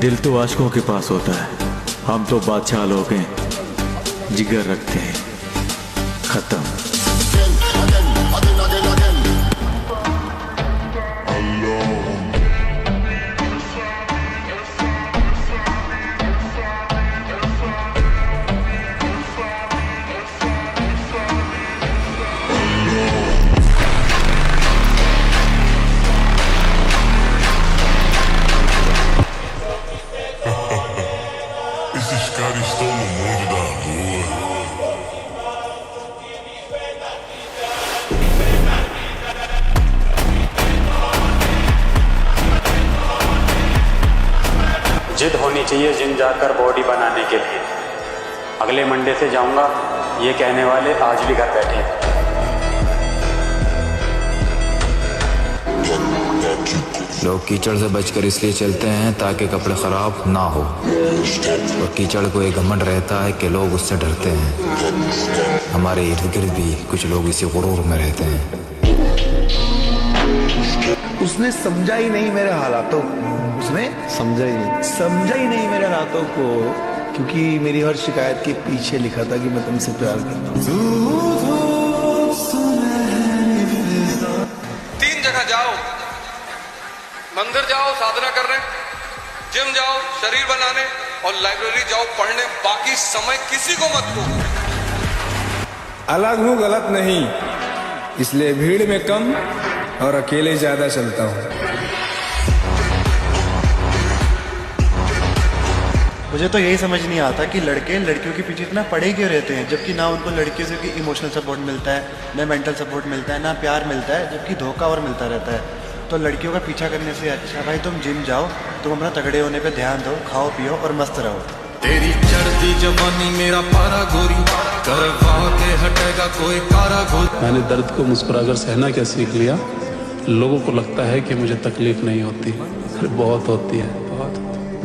दिल तो आशिकों के पास होता है, हम तो बादशाह लोग हैं, जिगर रखते हैं। खत्म। Esses caras estão no mundo da lua. जिद होनी चाहिए जिम जाकर बॉडी बनाने के लिए। अगले मंडे से जाऊंगा, ये कहने वाले आज भी घर बैठे हैं। लोग कीचड़ से बचकर इसलिए चलते हैं ताकि कपड़े खराब ना हो, और कीचड़ को एक घमंड रहता है कि लोग उससे डरते हैं। हमारे इर्द गिर्द भी कुछ लोग इसी गुरूर में रहते हैं। उसने समझा ही नहीं मेरे हालातों को, उसने समझा ही नहीं मेरे हालातों को, क्योंकि मेरी हर शिकायत के पीछे लिखा था कि मैं तुमसे प्यार करता हूँ। 3 जगह जाओ, मंदिर जाओ साधना करने, जिम जाओ शरीर बनाने, और लाइब्रेरी जाओ पढ़ने। बाकी समय किसी को मत दो। अलग हूँ गलत नहीं, इसलिए भीड़ में कम और अकेले ज्यादा चलता हूँ। मुझे तो यही समझ नहीं आता कि लड़के लड़कियों के पीछे इतना पड़े क्यों रहते हैं, जबकि ना उनको लड़कियों से इमोशनल सपोर्ट मिलता है, ना मेंटल सपोर्ट मिलता है, ना प्यार मिलता है, जबकि धोखा और मिलता रहता है। तो लड़कियों का पीछा करने से अच्छा भाई तुम जिम जाओ, तुम अपना तगड़े होने पे ध्यान दो, खाओ पियो और मस्त रहो। तेरी चढ़ती जवानी मेरा पारा गोरी, करवा के हटेगा कोई कारा गोरी। मैंने दर्द को मुस्कुराकर सहना क्या सीख लिया। लोगों को लगता है कि मुझे तकलीफ नहीं होती, अरे बहुत होती है, बहुत।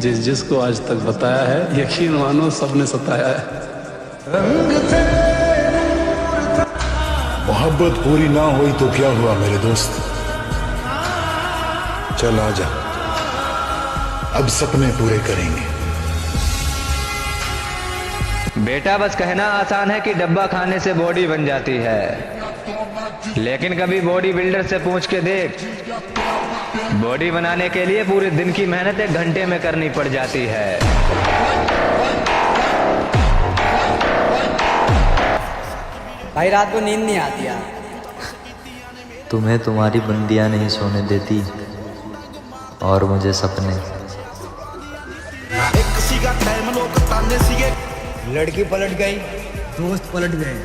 जिसको आज तक बताया है, यकीन मानो सबने सताया है। मोहब्बत पूरी ना हुई तो क्या हुआ मेरे दोस्त, चल आजा, अब सपने पूरे करेंगे। बेटा बस कहना आसान है कि डब्बा खाने से बॉडी बन जाती है, लेकिन कभी बॉडी बिल्डर से पूछ के देख, बॉडी बनाने के लिए पूरे दिन की मेहनत 1 घंटे में करनी पड़ जाती है। भाई रात को नींद नहीं आती यार। तुम्हें तुम्हारी बंदियां नहीं सोने देती, और मुझे सपने। लड़की पलट गई, दोस्त पलट गए,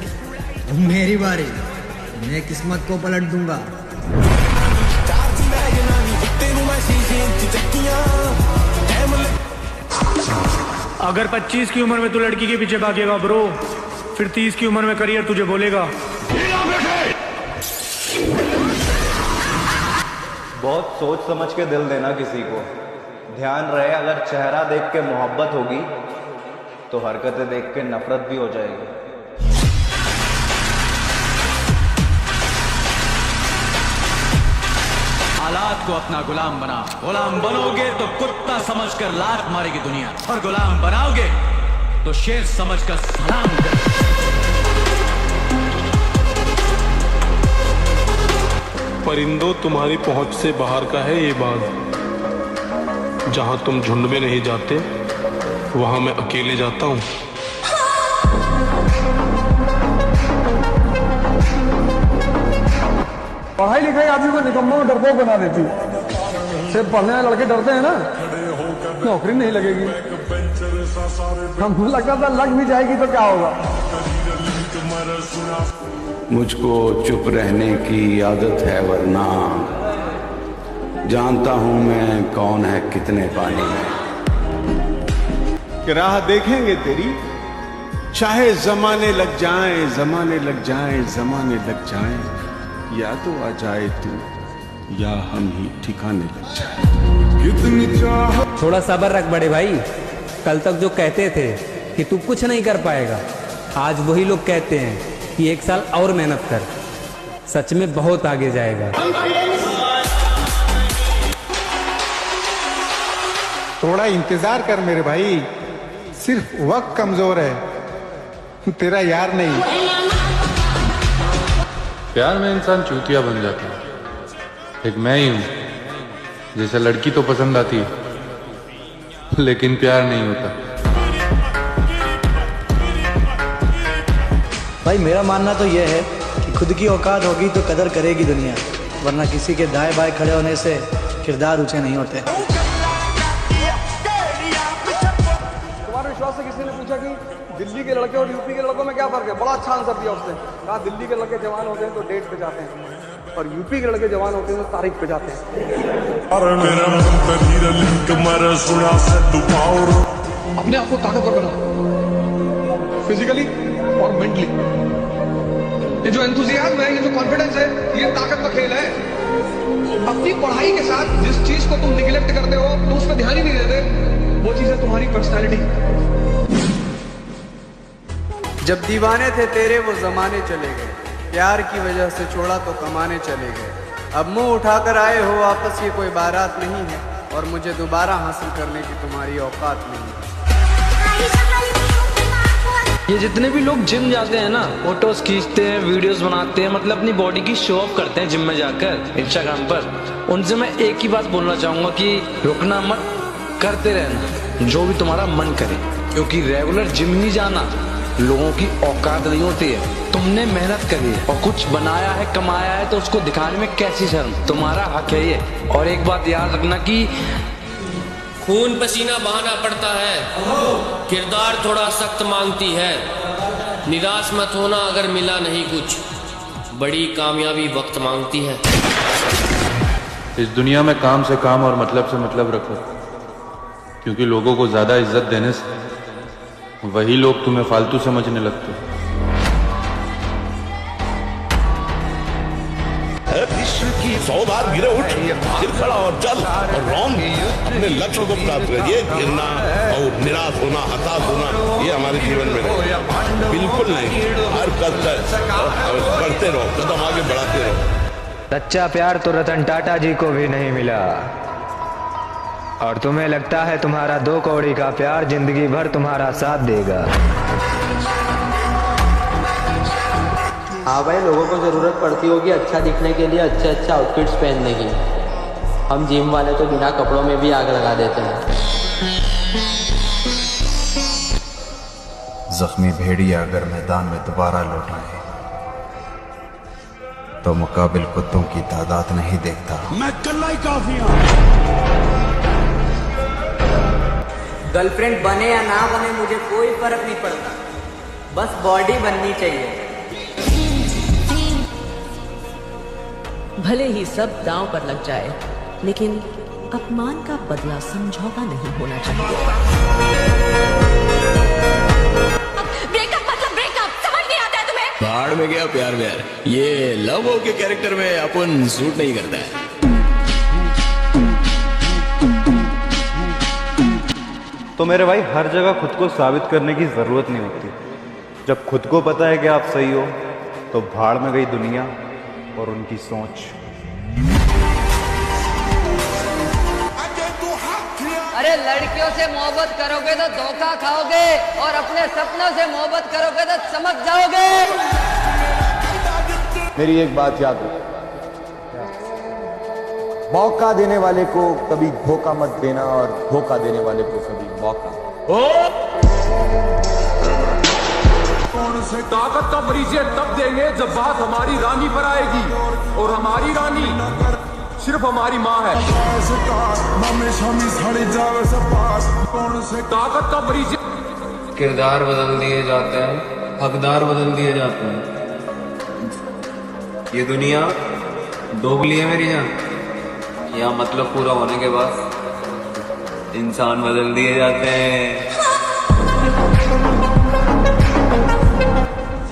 अब मेरी बारी, मैं किस्मत को पलट दूंगा। अगर 25 की उम्र में तू लड़की के पीछे भागेगा ब्रो, फिर 30 की उम्र में करियर तुझे बोलेगा। बहुत सोच समझ के दिल देना किसी को। ध्यान रहे, अगर चेहरा देख के मोहब्बत होगी तो हरकतें देख के नफरत भी हो जाएगी। हालात को अपना गुलाम बना, गुलाम बनोगे तो कुत्ता समझकर लात मारेगी दुनिया, और गुलाम बनाओगे तो शेर समझकर सलाम करेगी। परिंदों, तुम्हारी पहुंच से बाहर का है ये बाग, जहां तुम झुंड में नहीं जाते वहां मैं अकेले जाता हूं। पढ़ाई लिखाई आदमी को निकम्मा और डरपोक बना देती। सिर्फ पढ़ने वाले लड़के डरते हैं ना, नौकरी नहीं लगेगी। हमको लगता था लग भी जाएगी तो क्या होगा। मुझको चुप रहने की आदत है, वरना जानता हूं मैं कौन है कितने पानी में। कि राह देखेंगे तेरी, चाहे जमाने लग जाएं, जमाने लग जाएं, जमाने लग जाएं, या तो आ जाए तू, या हम ही ठिकाने लग जाए। कितनी चाह। थोड़ा सब्र रख बड़े भाई, कल तक जो कहते थे कि तू कुछ नहीं कर पाएगा, आज वही लोग कहते हैं कि 1 साल और मेहनत कर, सच में बहुत आगे जाएगा। थोड़ा इंतजार कर मेरे भाई, सिर्फ वक्त कमजोर है, तेरा यार नहीं। प्यार में इंसान चूतिया बन जाता है। एक मैं ही हूं जैसे लड़की तो पसंद आती है लेकिन प्यार नहीं होता। भाई मेरा मानना तो यह है कि खुद की औकात होगी तो कदर करेगी दुनिया, वरना किसी के दाएं बाएं खड़े होने से किरदार ऊंचे नहीं होते। तुम्हारे विश्वास से किसी ने पूछा कि दिल्ली के लड़के और यूपी के लड़कों में क्या फर्क है, बड़ा अच्छा आंसर दिया उसने। कहा दिल्ली के लड़के जवान होते हैं तो डेट पे जाते हैं और यूपी के लड़के जवान होते हैं तो तारीख पे जाते हैं। अपने आप को ताकतवर बनाओ, फिजिकली और मेंटली। ये जो एंथुसियाज्म है, ये जो कॉन्फिडेंस है, ये ताकत का खेल है। अपनी पढ़ाई के साथ जिस चीज को तुम निगलेक्ट करते हो, तो उस पर ध्यान ही नहीं देते, वो चीज है तुम्हारी पर्सनालिटी। जब दीवाने थे तेरे वो जमाने चले गए, प्यार की वजह से छोड़ा तो कमाने चले गए। अब मुंह उठाकर आए हो वापस, ये कोई बारात नहीं है और मुझे दोबारा हासिल करने की तुम्हारी औकात नहीं है। ये जितने भी लोग जिम जाते हैं ना, फोटोज खींचते हैं, वीडियोस बनाते हैं, मतलब अपनी बॉडी की शो ऑफ करते हैं जिम में जाकर इंस्टाग्राम पर, उनसे मैं एक ही बात बोलना चाहूंगा कि रुकना मत, करते रहना जो भी तुम्हारा मन करे, क्योंकि रेगुलर जिम नहीं जाना लोगों की औकात नहीं होती है। तुमने मेहनत करी है और कुछ बनाया है, कमाया है, तो उसको दिखाने में कैसी शर्म, तुम्हारा हक है ये। और एक बात याद रखना कि खून पसीना बहाना पड़ता है, किरदार थोड़ा सख्त मांगती है। निराश मत होना अगर मिला नहीं कुछ, बड़ी कामयाबी वक्त मांगती है। इस दुनिया में काम से काम और मतलब से मतलब रखो, क्योंकि लोगों को ज्यादा इज्जत देने से वही लोग तुम्हें फालतू समझने लगते हैं। विश्व की 100 बार गिरे उठ, फिर खड़ा और चल और रॉन्ग अपने लक्ष्य को प्राप्त करिए। गिरना और निराश होना, हताश होना, ये हमारे जीवन में नहीं, बिल्कुल नहीं। हर कदम बढ़ते रहो, कदम आगे बढ़ाते रहो। सच्चा प्यार तो रतन टाटा जी को भी नहीं मिला, और तुम्हें लगता है तुम्हारा 2 कौड़ी का प्यार जिंदगी भर तुम्हारा साथ देगा। हाँ भाई, लोगों को ज़रूरत पड़ती होगी अच्छा दिखने के लिए, अच्छे आउटफिट्स पहनने की। हम जिम वाले तो बिना कपड़ों में भी आग लगा देते हैं। जख्मी भेड़िया अगर मैदान में दोबारा लौट आए तो मुकाबिल कुत्तों की तादाद नहीं देखता। मैं कल्ला ही काफी हूं। गर्लफ्रेंड बने या ना बने मुझे कोई फर्क नहीं पड़ता, बस बॉडी बननी चाहिए। भले ही सब दांव पर लग जाए, लेकिन अपमान का बदला समझौता नहीं होना चाहिए। ब्रेकअप मतलब ब्रेकअप, समझ नहीं आता है तुम्हें? भाड़ में गया प्यार व्यार, ये लव के कैरेक्टर में अपन सूट नहीं करता है। तो मेरे भाई, हर जगह खुद को साबित करने की जरूरत नहीं होती। जब खुद को पता है कि आप सही हो, तो भाड़ में गई दुनिया और उनकी सोच। अरे लड़कियों से मोहब्बत करोगे तो धोखा खाओगे, और अपने सपनों से मोहब्बत करोगे तो चमक जाओगे। मेरी एक बात याद रखो, मौका देने वाले को कभी धोखा मत देना, और धोखा देने वाले को कभी मौका। ताकत का परिचय तब देंगे जब बात हमारी रानी पर आएगी, और हमारी रानी सिर्फ हमारी माँ है। ताकत का परिचय। किरदार बदल दिए जाते हैं, हकदार बदल दिए जाते हैं। ये दुनिया दोगली है मेरी जान, यहाँ मतलब पूरा होने के बाद इंसान बदल दिए जाते हैं।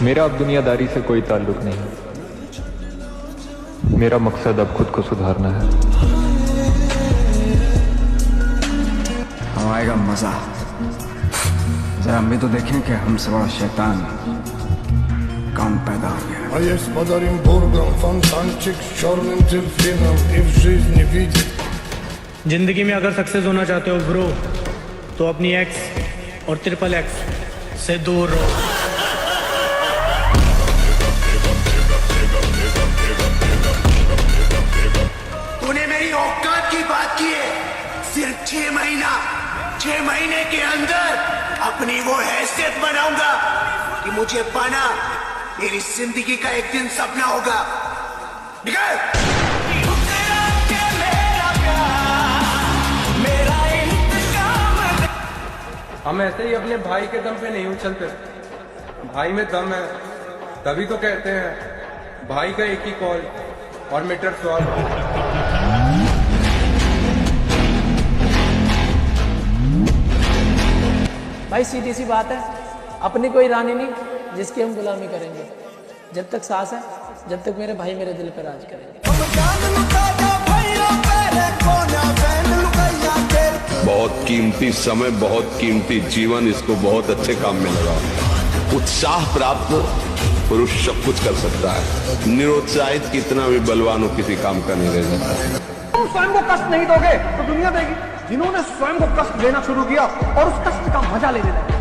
मेरा अब दुनियादारी से कोई ताल्लुक नहीं, मेरा मकसद अब खुद को सुधारना है। अब आएगा मजा, जरा हम भी तो देखें कि हमसे बड़ा शैतान कौन पैदा हो गया। А есть подарим бургам, фонтанчик с черным дельфином. И в жизни видит जिंदगी में अगर सक्सेस होना चाहते हो ब्रो, तो अपनी एक्स और ट्रिपल एक्स से दूर रहो। तूने मेरी औकात की बात की है। सिर्फ 6 महीने के अंदर अपनी वो हैसियत बनाऊंगा कि मुझे पाना मेरी जिंदगी का एक दिन सपना होगा। निकल। हम ऐसे ही अपने भाई के दम पे नहीं उछलते, भाई में दम है, तभी तो कहते हैं भाई का एक ही कॉल और मीटर सॉल्व। भाई सीधी सी बात है, अपनी कोई रानी नहीं जिसकी हम गुलामी करेंगे। जब तक सांस है, जब तक मेरे भाई मेरे दिल पर राज करेंगे। बहुत कीमती समय, बहुत कीमती जीवन, इसको बहुत अच्छे काम में लगा। उत्साह प्राप्त पुरुष सब कुछ कर सकता है। निरुत्साहित कितना भी बलवान हो, किसी काम का नहीं रह जाता। तुम स्वयं को कष्ट नहीं दोगे तो दुनिया देगी। जिन्होंने स्वयं को कष्ट देना शुरू किया और उस कष्ट का मजा लेने लगे,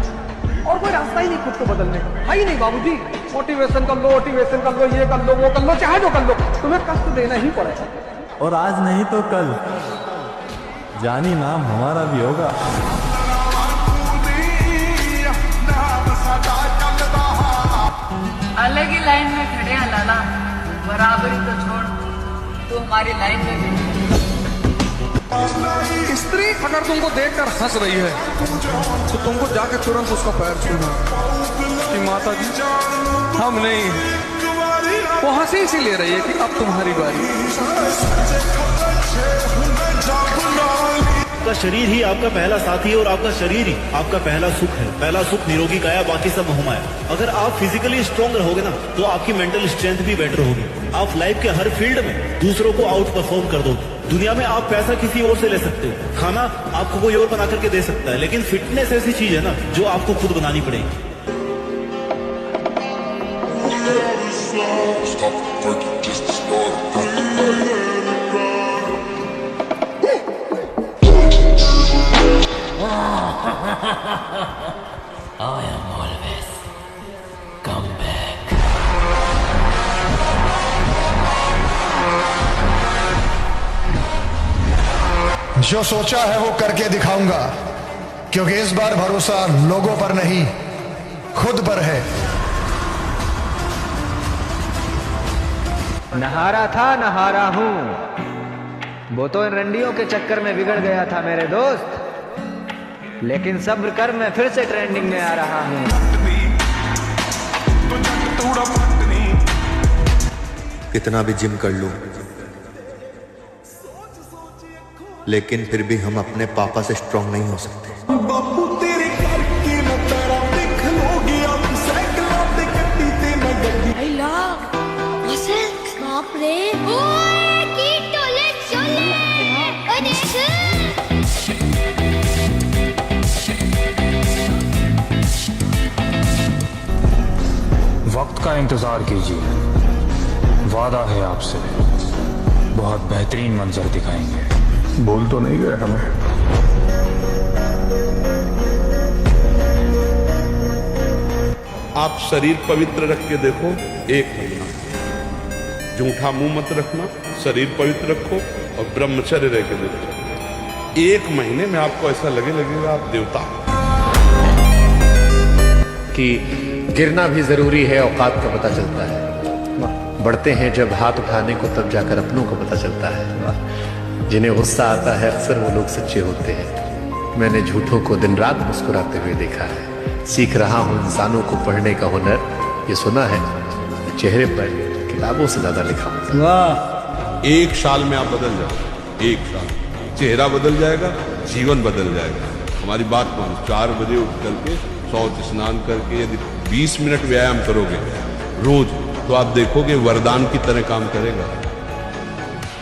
और कोई रास्ता ही नहीं खुद को बदलने का, है ही नहीं बाबूजी। मोटिवेशन कर लो, मोटिवेशन कर लो, ये कर लो, वो कर लो, चाहे जो कर लो, तुम्हें कष्ट देना ही पड़ेगा। और आज नहीं तो कल जानी नाम हमारा भी होगा। अलग ही लाइन में खड़े हैं लाला, बराबरी तो छोड़, तू हमारी लाइन में भी। स्त्री अगर तुमको देखकर हंस रही है तो तुमको जाके तुरंत उसका पैर छूना कि माता जी हम नहीं, वो हंसी इसीलिए रही है कि अब तुम्हारी बारी। आपका शरीर ही आपका पहला साथी है और आपका शरीर ही आपका पहला सुख है। पहला सुख निरोगी काया, बाकी सब मोहमाया। अगर आप फिजिकली स्ट्रॉन्ग रहोगे ना, तो आपकी मेंटल स्ट्रेंथ भी बेटर होगी। आप लाइफ के हर फील्ड में दूसरों को आउट परफॉर्म कर दोगे। दुनिया में आप पैसा किसी और से ले सकते हो, खाना आपको कोई और बना करके दे सकता है, लेकिन फिटनेस ऐसी चीज है ना जो आपको खुद बनानी पड़ेगी। I am always come back. जो सोचा है वो करके दिखाऊंगा, क्योंकि इस बार भरोसा लोगों पर नहीं खुद पर है। नहारा था नहारा हूं, वो तो इन रंडियों के चक्कर में बिगड़ गया था मेरे दोस्त, लेकिन सब्र कर, मैं फिर से ट्रेंडिंग में आ रहा हूं। कितना भी जिम कर लूं, लेकिन फिर भी हम अपने पापा से स्ट्रांग नहीं हो सकते। बापू तेरे करके मैं तेरा देख लोगे, अब साइकिल पे कट्टी ते मैं गड्डी। आई लव बाप रे, ओए की टोले चले, ओए देख। वक्त का इंतजार कीजिए, वादा है आपसे, बहुत बेहतरीन मंजर दिखाएंगे। भूल तो नहीं गए हमें? आप शरीर पवित्र रख के देखो, एक महीना जूठा मुंह मत रखना, शरीर पवित्र रखो और ब्रह्मचर्य रह के देखो। 1 महीने में आपको ऐसा लगेगा आप देवता कि गिरना भी जरूरी है, औकात का पता चलता है। बढ़ते हैं जब हाथ उठाने को, तब जाकर अपनों को पता चलता है। जिन्हें गुस्सा आता है अक्सर वो लोग सच्चे होते हैं। मैंने झूठों को दिन रात मुस्कुराते हुए देखा है। सीख रहा हूँ इंसानों को पढ़ने का हुनर, ये सुना है चेहरे पर किताबों से ज्यादा लिखा होता। 1 साल में आप बदल जाओ, 1 साल चेहरा बदल जाएगा, जीवन बदल जाएगा। हमारी बात मानो, 4 बजे उठ करके शौच स्नान करके यदि 20 मिनट व्यायाम करोगे रोज, तो आप देखोगे वरदान की तरह काम करेगा।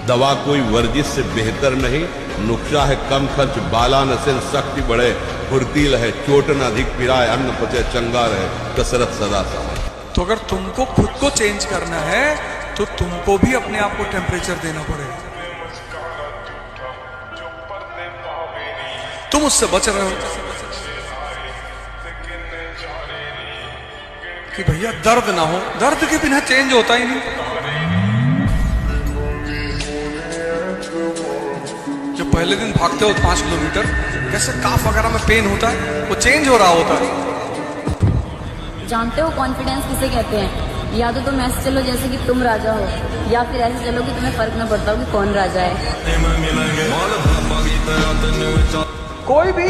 दवा कोई वर्जिश से बेहतर नहीं, नुक्शा है कम खर्च, बाला नसेल शक्ति बढ़े, फुर्तील है चोट न अधिक पिराए, अन्न पचे चंगा रहे, कसरत सदा सहाय। तो अगर तुमको खुद को चेंज करना है तो तुमको भी अपने आप को टेम्परेचर देना पड़ेगा। तुम उससे बच रहे हो कि भैया दर्द ना हो, दर्द के बिना चेंज होता ही नहीं। जब पहले दिन भागते हो 5 किलोमीटर, कैसे काफ वगैरह में पेन होता है, वो चेंज हो रहा होता है। जानते हो कॉन्फिडेंस किसे कहते हैं? या तो तुम ऐसे चलो जैसे कि तुम राजा हो, या फिर ऐसे चलो कि तुम्हें फर्क न पड़ता हो कि कौन राजा है। कोई भी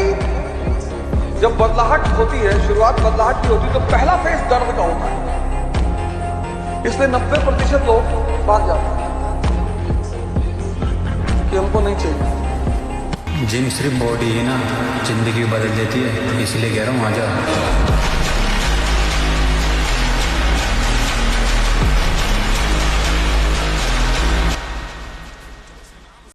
जब बदलाहट होती है, शुरुआत बदलाहट की होती है, तो पहला फेस दर्द का होता है। इसलिए 90% लोग भाग जाते हैं कि हमको नहीं चाहिए। जिम सिर्फ बॉडी ही ना, जिंदगी बदल देती है, इसलिए कह रहा हूँ आजा।